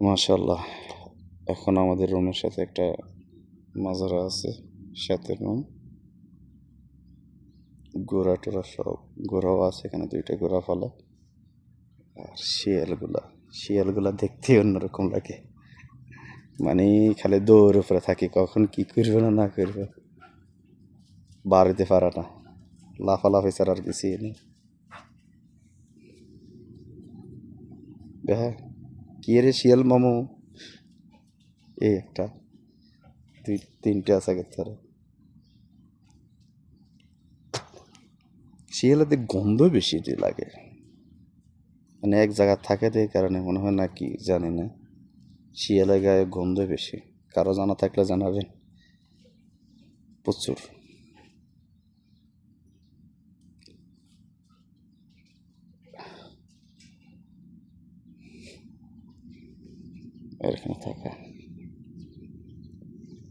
মাশাআল্লাহ। এখন আমাদের রুমের সাথে একটা মাজারা আছে, সাথে রুম, ঘোড়া টোড়া সব, ঘোড়াও আছে এখানে, 2টা ঘোড়া ফেলা। আর শিয়ালগুলা দেখতে অন্যরকম লাগে, মানে খালি দৌড় উপরে থাকি, কখন কি করবে না না করবে বাড়িতে পারা না, লাফালাফি ছাড়া আর কিছুই নেই। দেখা কি রে শিয়াল মামু, এই একটা 2-3টে আছে আগের ধরে। শিয়ালেদের গন্ধ বেশি যে লাগে, মানে এক জায়গায় থাকে তো এই কারণে মনে হয়, না কি জানি না, শিয়ালের গায়ে গন্ধ বেশি। কারো জানা থাকলে জানাবেন। প্রচুর। এখানে থাকে।